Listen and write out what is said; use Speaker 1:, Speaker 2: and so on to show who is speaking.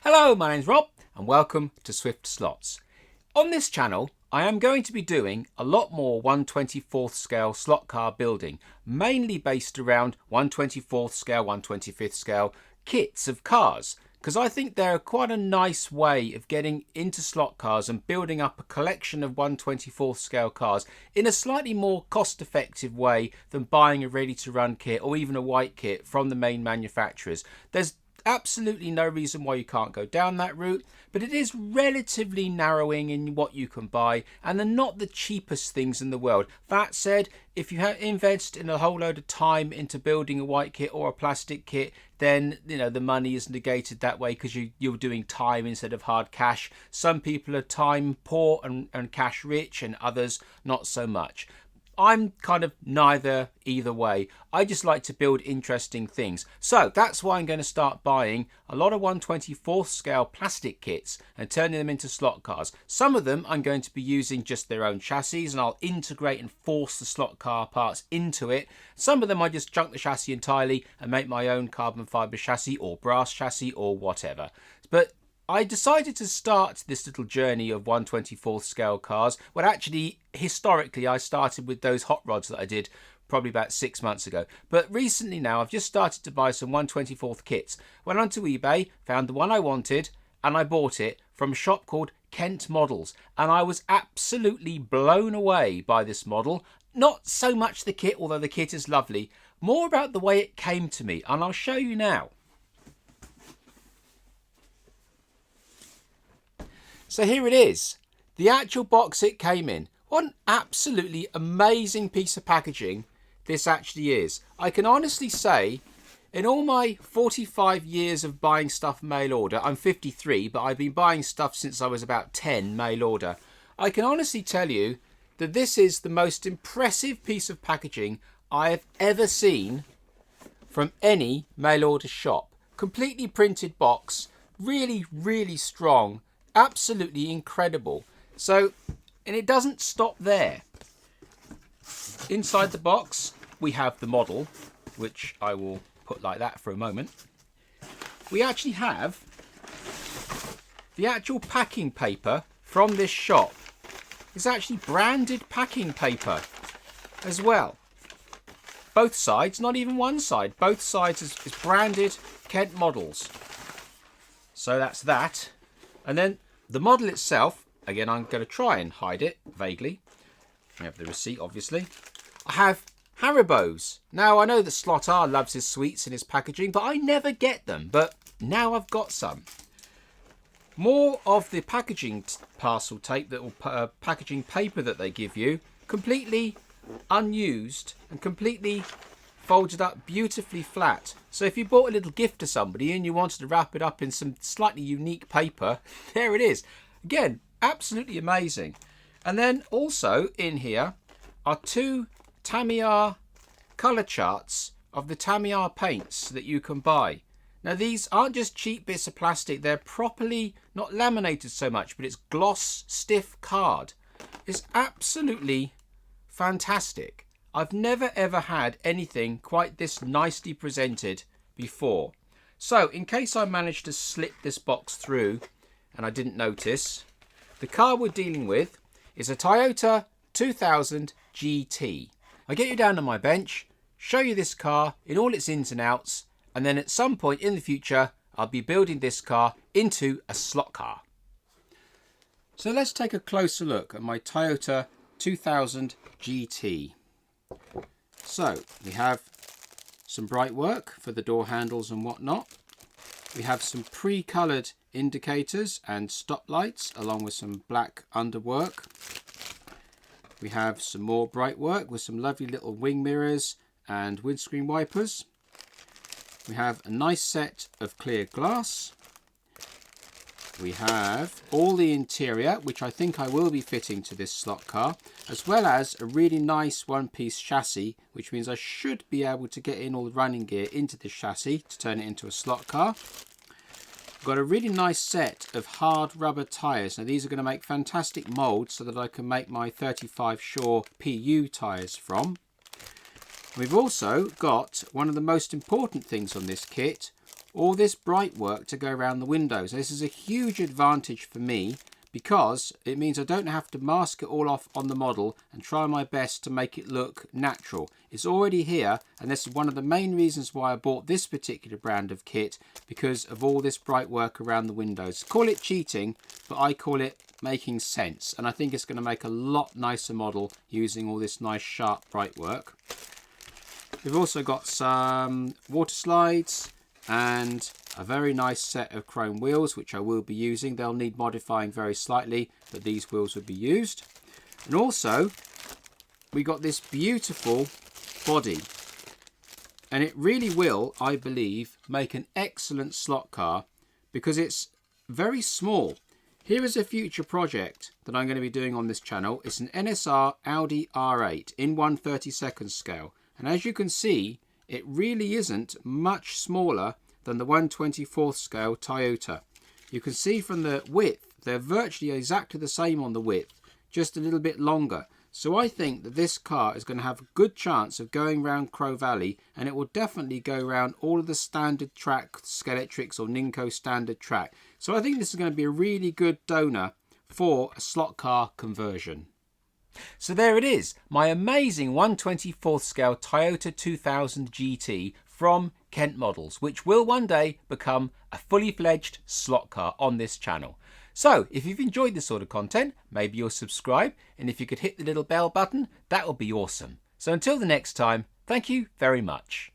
Speaker 1: Hello, my name's Rob and welcome to Swift Slots. On this channel I am going to be doing a lot more 1/24th scale slot car building, mainly based around 1/24th scale, 1/25th scale kits of cars, because I think they're quite a nice way of getting into slot cars and building up a collection of 1/24th scale cars in a slightly more cost effective way than buying a ready to run kit or even a white kit from the main manufacturers. There's absolutely no reason why you can't go down that route, but it is relatively narrowing in what you can buy, and they're not the cheapest things in the world. That said, if you invest in a whole load of time into building a white kit or a plastic kit, then the money is negated that way because you're doing time instead of hard cash. Some people are time poor and cash rich, and others not so much. I'm kind of either way. I just like to build interesting things. So that's why I'm going to start buying a lot of 1/24th scale plastic kits and turning them into slot cars. Some of them I'm going to be using just their own chassis, and I'll integrate and force the slot car parts into it. Some of them I just junk the chassis entirely and make my own carbon fibre chassis or brass chassis or whatever. But I decided to start this little journey of 1/24th scale cars. Well, actually, historically, I started with those hot rods that I did probably about 6 months ago. But recently now, I've just started to buy some 1/24th kits. Went onto eBay, found the one I wanted, and I bought it from a shop called Kent Models. And I was absolutely blown away by this model. Not so much the kit, although the kit is lovely. More about the way it came to me, and I'll show you now. So here it is, the actual box it came in. What an absolutely amazing piece of packaging this actually is. I can honestly say, in all my 45 years of buying stuff mail order, I'm 53, but I've been buying stuff since I was about 10 mail order. I can honestly tell you that this is the most impressive piece of packaging I have ever seen from any mail order shop. Completely printed box, really, really strong. Absolutely incredible. So, and it doesn't stop there. Inside the box we have the model, which I will put like that for a moment. We actually have the actual packing paper from this shop. It's actually branded packing paper as well. Both sides, not even one side, both sides is branded Kent Models. So that's that. And then the model itself, again, I'm going to try and hide it vaguely. I have the receipt, obviously. I have Haribo's. Now, I know that Slot R loves his sweets in his packaging, but I never get them. But now I've got some. More of the packaging parcel tape, packaging paper that they give you, completely unused and completely folded up beautifully flat. So if you bought a little gift to somebody and you wanted to wrap it up in some slightly unique paper, there it is. Again, absolutely amazing. And then also in here are two Tamiya colour charts of the Tamiya paints that you can buy. Now these aren't just cheap bits of plastic, they're properly, not laminated so much, but it's gloss stiff card. It's absolutely fantastic. I've never ever had anything quite this nicely presented before. So in case I managed to slip this box through and I didn't notice, the car we're dealing with is a Toyota 2000 GT. I'll get you down on my bench, show you this car in all its ins and outs, and then at some point in the future I'll be building this car into a slot car. So let's take a closer look at my Toyota 2000 GT. So we have some bright work for the door handles and whatnot. We have some pre-coloured indicators and stop lights along with some black underwork. We have some more bright work with some lovely little wing mirrors and windscreen wipers. We have a nice set of clear glass. We have all the interior, which I think I will be fitting to this slot car, as well as a really nice one-piece chassis, which means I should be able to get in all the running gear into this chassis to turn it into a slot car. I've got a really nice set of hard rubber tyres. Now these are going to make fantastic moulds so that I can make my 35 Shore PU tyres from. We've also got one of the most important things on this kit, all this bright work to go around the windows. This is a huge advantage for me because it means I don't have to mask it all off on the model and try my best to make it look natural. It's already here, and this is one of the main reasons why I bought this particular brand of kit, because of all this bright work around the windows. Call it cheating, but I call it making sense, and I think it's going to make a lot nicer model using all this nice sharp bright work. We've also got some water slides and a very nice set of chrome wheels, which I will be using. They'll need modifying very slightly, but these wheels will be used. And also we got this beautiful body, and it really will, I believe, make an excellent slot car because it's very small. Here is a future project that I'm going to be doing on this channel. It's an NSR Audi R8 in 1/32 scale, and as you can see, it really isn't much smaller than the 1/24 scale Toyota. You can see from the width, they're virtually exactly the same on the width, just a little bit longer. So I think that this car is going to have a good chance of going around Crow Valley, and it will definitely go around all of the standard track, Skeletrix or Ninco standard track. So I think this is going to be a really good donor for a slot car conversion. So there it is, my amazing 1/24 scale Toyota 2000 GT from Kent Models, which will one day become a fully fledged slot car on this channel. So if you've enjoyed this sort of content, maybe you'll subscribe, and if you could hit the little bell button, that would be awesome. So until the next time, thank you very much.